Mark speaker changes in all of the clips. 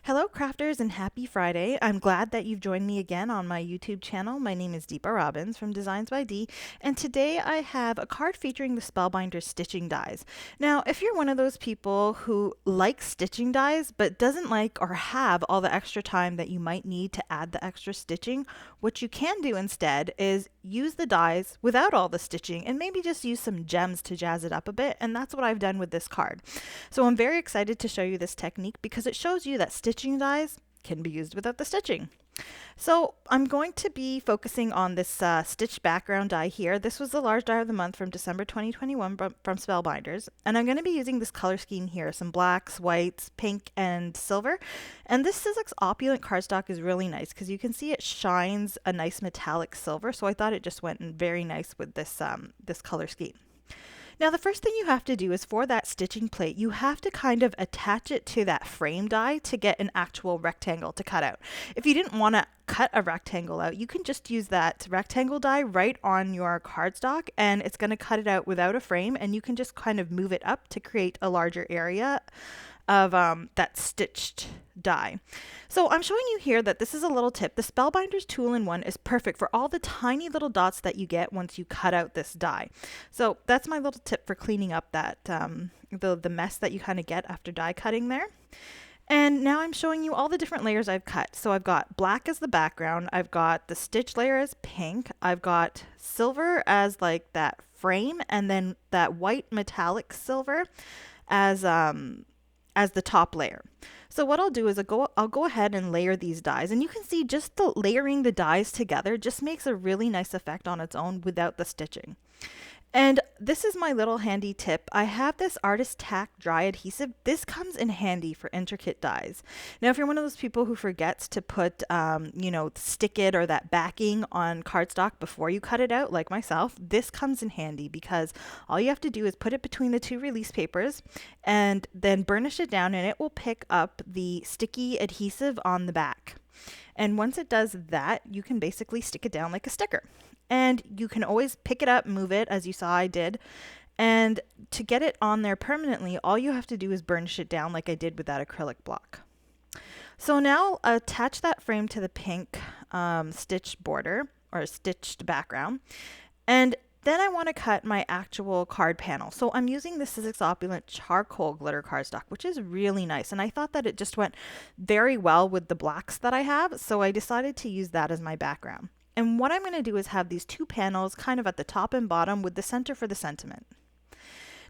Speaker 1: Hello, crafters, and happy Friday. I'm glad that you've joined me again on my YouTube channel. My name is Deepa Robbins from DeeZinesByD, and today I have a card featuring the Spellbinders stitching dies. Now, if you're one of those people who likes stitching dies but doesn't like or have all the extra time that you might need to add the extra stitching, what you can do instead is use the dies without all the stitching and maybe just use some gems to jazz it up a bit, and that's what I've done with this card. So I'm very excited to show you this technique because it shows you that stitching dies can be used without the stitching. So I'm going to be focusing on this stitched background die here. This was the large die of the month from December 2021 from Spellbinders. And I'm going to be using this color scheme here, some blacks, whites, pink, and silver. And this Sizzix opulent cardstock is really nice because you can see it shines a nice metallic silver. So I thought it just went in very nice with this, this color scheme. Now the first thing you have to do is for that stitching plate, you have to kind of attach it to that frame die to get an actual rectangle to cut out. If you didn't want to cut a rectangle out, you can just use that rectangle die right on your cardstock and it's going to cut it out without a frame, and you can just kind of move it up to create a larger area of that stitched die. So I'm showing you here that this is a little tip. The Spellbinders Tool-in-One is perfect for all the tiny little dots that you get once you cut out this die. So that's my little tip for cleaning up that the mess that you kind of get after die cutting there. And now I'm showing you all the different layers I've cut. So I've got black as the background, I've got the stitch layer as pink, I've got silver as like that frame, and then that white metallic silver as the top layer. So what I'll do is I'll go ahead and layer these dies, and you can see just the layering the dies together just makes a really nice effect on its own without the stitching. And this is my little handy tip. I have this Artist Tack dry adhesive. This comes in handy for intricate dies. Now, if you're one of those people who forgets to put, stick it or that backing on cardstock before you cut it out, like myself, this comes in handy because all you have to do is put it between the two release papers and then burnish it down, and it will pick up the sticky adhesive on the back. And once it does that, you can basically stick it down like a sticker. And you can always pick it up, move it, as you saw I did. And to get it on there permanently, all you have to do is burnish it down like I did with that acrylic block. So now attach that frame to the pink stitched border or stitched background. And then I want to cut my actual card panel. So I'm using the Sizzix Opulent Charcoal Glitter cardstock, which is really nice. And I thought that it just went very well with the blacks that I have. So I decided to use that as my background. And what I'm going to do is have these two panels kind of at the top and bottom with the center for the sentiment.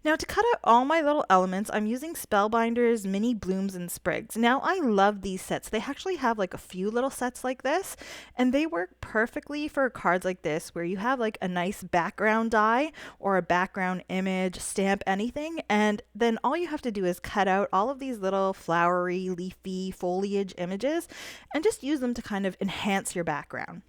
Speaker 1: Now to cut out all my little elements, I'm using Spellbinders Mini Blooms and Sprigs. Now I love these sets. They actually have like a few little sets like this, and they work perfectly for cards like this where you have like a nice background die or a background image, stamp, anything, and then all you have to do is cut out all of these little flowery, leafy foliage images and just use them to kind of enhance your background.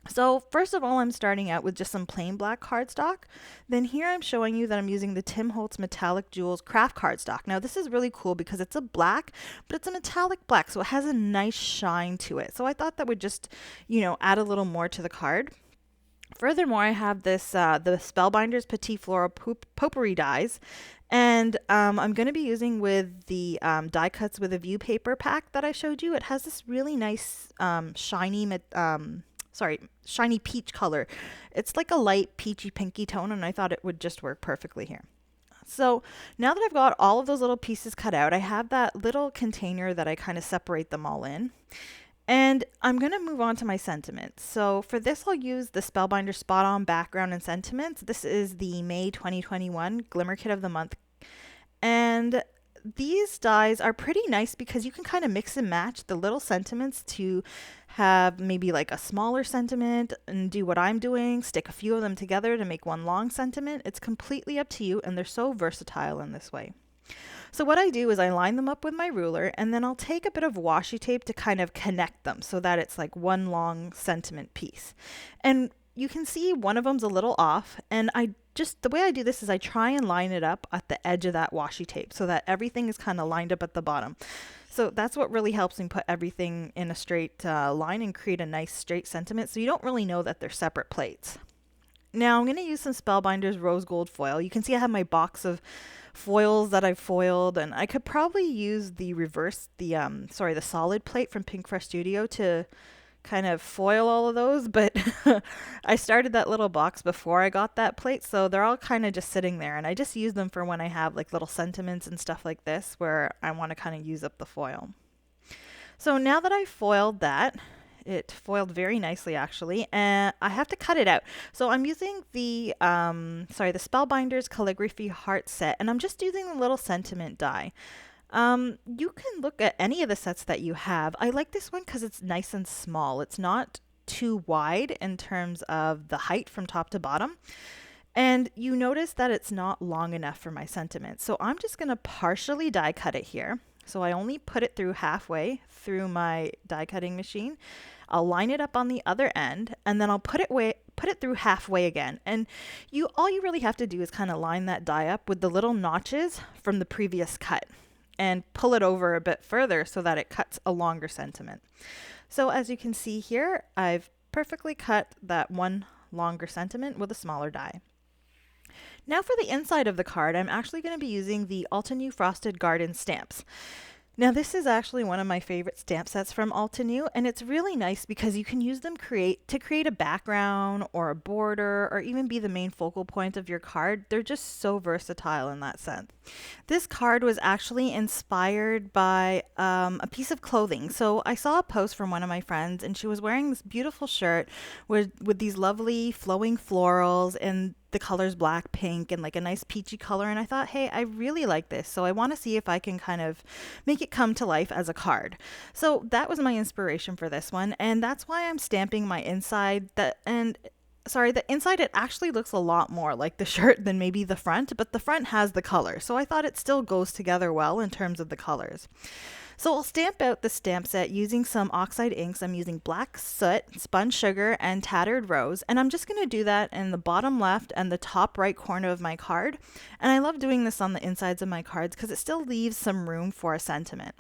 Speaker 1: So first of all, I'm starting out with just some plain black cardstock. Then here I'm showing you that I'm using the Tim Holtz Metallic Jewels craft cardstock. Now this is really cool because it's a black, but it's a metallic black, so it has a nice shine to it. So I thought that would just, add a little more to the card. Furthermore, I have this the Spellbinders Petit Floral Potpourri dies, and I'm going to be using with the die cuts with a view paper pack that I showed you. It has this really nice shiny peach color. It's like a light peachy pinky tone, and I thought it would just work perfectly here. So now that I've got all of those little pieces cut out, I have that little container that I kind of separate them all in. And I'm going to move on to my sentiments. So for this, I'll use the Spellbinder Spot On Background and Sentiments. This is the May 2021 Glimmer Kit of the Month. And these dies are pretty nice because you can kind of mix and match the little sentiments to have maybe like a smaller sentiment and do what I'm doing, stick a few of them together to make one long sentiment. It's completely up to you, and they're so versatile in this way. So what I do is I line them up with my ruler, and then I'll take a bit of washi tape to kind of connect them so that it's like one long sentiment piece. And you can see one of them's a little off, and the way I do this is I try and line it up at the edge of that washi tape so that everything is kind of lined up at the bottom. So that's what really helps me put everything in a straight line and create a nice straight sentiment, so you don't really know that they're separate plates. Now I'm going to use some Spellbinders rose gold foil. You can see I have my box of foils that I've foiled, and I could probably use the the solid plate from Pink Fresh Studio to kind of foil all of those, but I started that little box before I got that plate, so they're all kind of just sitting there, and I just use them for when I have like little sentiments and stuff like this where I want to kind of use up the foil. So now that I foiled that, it foiled very nicely actually, and I have to cut it out. So I'm using the the Spellbinders Calligraphy Heart set, and I'm just using the little sentiment die. You can look at any of the sets that you have. I like this one because it's nice and small. It's not too wide in terms of the height from top to bottom. And you notice that it's not long enough for my sentiment. So I'm just going to partially die cut it here. So I only put it through halfway through my die cutting machine. I'll line it up on the other end, and then I'll put it through halfway again. And all you really have to do is kind of line that die up with the little notches from the previous cut and pull it over a bit further so that it cuts a longer sentiment. So as you can see here, I've perfectly cut that one longer sentiment with a smaller die. Now for the inside of the card, I'm actually going to be using the Altenew Frosted Garden stamps. Now this is actually one of my favorite stamp sets from Altenew, and it's really nice because you can use them to create a background or a border or even be the main focal point of your card. They're just so versatile in that sense. This card was actually inspired by a piece of clothing. So I saw a post from one of my friends, and she was wearing this beautiful shirt with these lovely flowing florals and the colors black, pink, and like a nice peachy color. And I thought, hey, I really like this. So I want to see if I can kind of make it come to life as a card. So that was my inspiration for this one. And that's why I'm stamping my inside. The inside, it actually looks a lot more like the shirt than maybe the front, but the front has the color. So I thought it still goes together well in terms of the colors. So I'll stamp out the stamp set using some oxide inks. I'm using black soot, spun sugar, and tattered rose. And I'm just going to do that in the bottom left and the top right corner of my card. And I love doing this on the insides of my cards because it still leaves some room for a sentiment.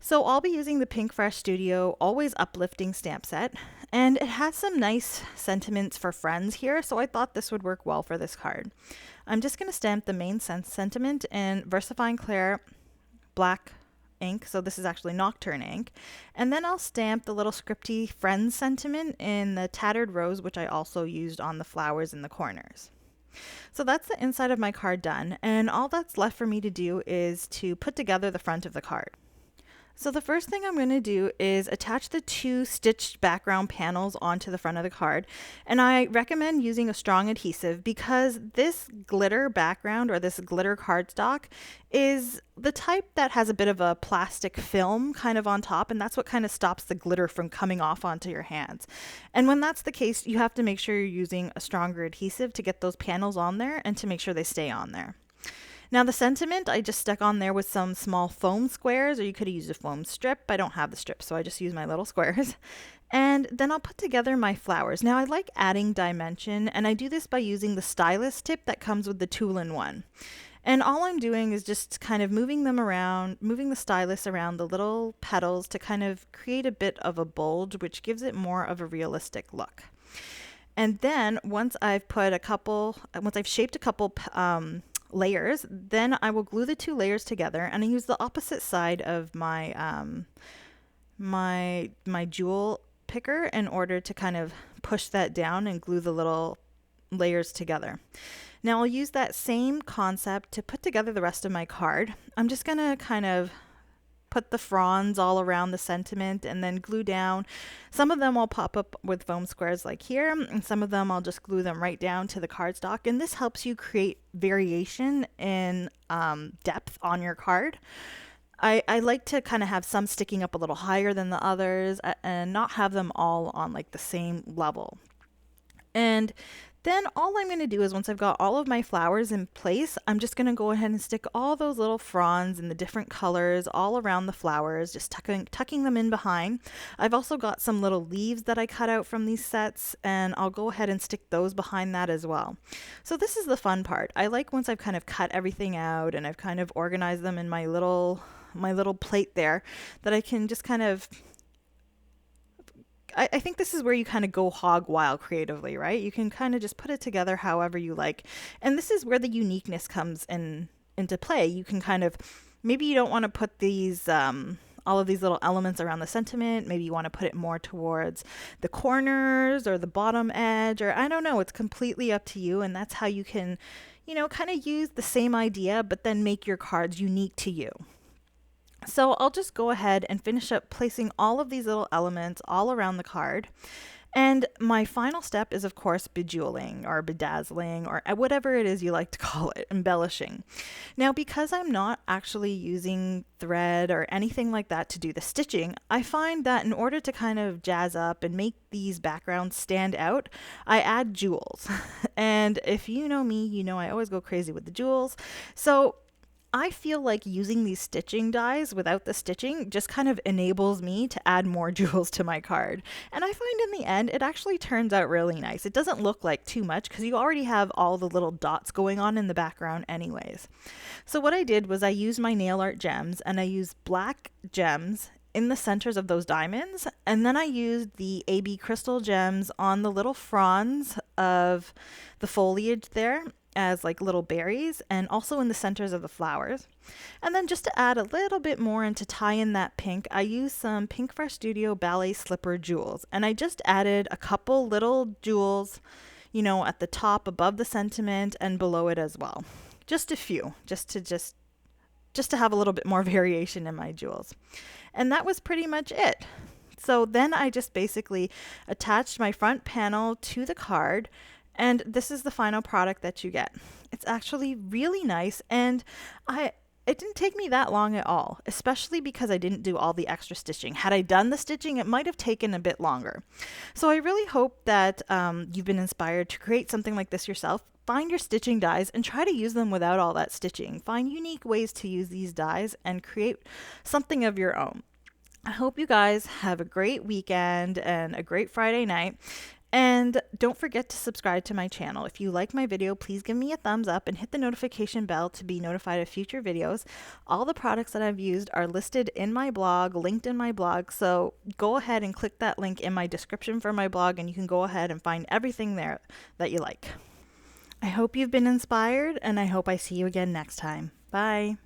Speaker 1: So I'll be using the Pink Fresh Studio Always Uplifting stamp set. And it has some nice sentiments for friends here, so I thought this would work well for this card. I'm just going to stamp the main sentiment in VersaFine Clair black ink, so this is actually Nocturne ink, and then I'll stamp the little scripty friends sentiment in the tattered rose, which I also used on the flowers in the corners. So that's the inside of my card done, and all that's left for me to do is to put together the front of the card. So the first thing I'm going to do is attach the two stitched background panels onto the front of the card. And I recommend using a strong adhesive because this glitter background or this glitter cardstock is the type that has a bit of a plastic film kind of on top, and that's what kind of stops the glitter from coming off onto your hands. And when that's the case, you have to make sure you're using a stronger adhesive to get those panels on there and to make sure they stay on there. Now the sentiment I just stuck on there with some small foam squares, or you could have used a foam strip. I don't have the strip, so I just use my little squares. And then I'll put together my flowers. Now I like adding dimension, and I do this by using the stylus tip that comes with the two-in-one. And all I'm doing is just kind of moving them around, moving the stylus around the little petals to kind of create a bit of a bulge, which gives it more of a realistic look. And then once I've shaped a couple layers, then I will glue the two layers together, and I use the opposite side of my my jewel picker in order to kind of push that down and glue the little layers together. Now I'll use that same concept to put together the rest of my card. I'm just going to kind of put the fronds all around the sentiment and then glue down. Some of them I'll pop up with foam squares like here, and some of them I'll just glue them right down to the cardstock, and this helps you create variation in depth on your card. I like to kind of have some sticking up a little higher than the others and not have them all on like the same level. And then all I'm going to do is once I've got all of my flowers in place, I'm just going to go ahead and stick all those little fronds in the different colors all around the flowers, just tucking them in behind. I've also got some little leaves that I cut out from these sets, and I'll go ahead and stick those behind that as well. So this is the fun part. I like once I've kind of cut everything out and I've kind of organized them in my little plate there, that I can just kind of I think this is where you kind of go hog wild creatively, right? You can kind of just put it together however you like. And this is where the uniqueness comes into play. You can kind of, maybe you don't want to put these, all of these little elements around the sentiment. Maybe you want to put it more towards the corners or the bottom edge, or I don't know. It's completely up to you. And that's how you can, kind of use the same idea, but then make your cards unique to you. So I'll just go ahead and finish up placing all of these little elements all around the card. And my final step is, of course, bejeweling or bedazzling or whatever it is you like to call it, embellishing. Now, because I'm not actually using thread or anything like that to do the stitching, I find that in order to kind of jazz up and make these backgrounds stand out, I add jewels. And if you know me, you know I always go crazy with the jewels. So I feel like using these stitching dies without the stitching just kind of enables me to add more jewels to my card. And I find in the end, it actually turns out really nice. It doesn't look like too much because you already have all the little dots going on in the background anyways. So what I did was I used my nail art gems and I used black gems in the centers of those diamonds. And then I used the AB crystal gems on the little fronds of the foliage there as like little berries, and also in the centers of the flowers. And then just to add a little bit more and to tie in that pink, I used some Pink Fresh Studio Ballet Slipper jewels. And I just added a couple little jewels, at the top above the sentiment and below it as well. Just a few, just to have a little bit more variation in my jewels. And that was pretty much it. So then I just basically attached my front panel to the card, and this is the final product that you get. It's actually really nice, and it didn't take me that long at all, especially because I didn't do all the extra stitching. Had I done the stitching, it might have taken a bit longer. So I really hope that you've been inspired to create something like this yourself. Find your stitching dies and try to use them without all that stitching. Find unique ways to use these dies and create something of your own. I hope you guys have a great weekend and a great Friday night. And don't forget to subscribe to my channel. If you like my video, please give me a thumbs up and hit the notification bell to be notified of future videos. All the products that I've used are listed in my blog, linked in my blog. So go ahead and click that link in my description for my blog, and you can go ahead and find everything there that you like. I hope you've been inspired, and I hope I see you again next time. Bye.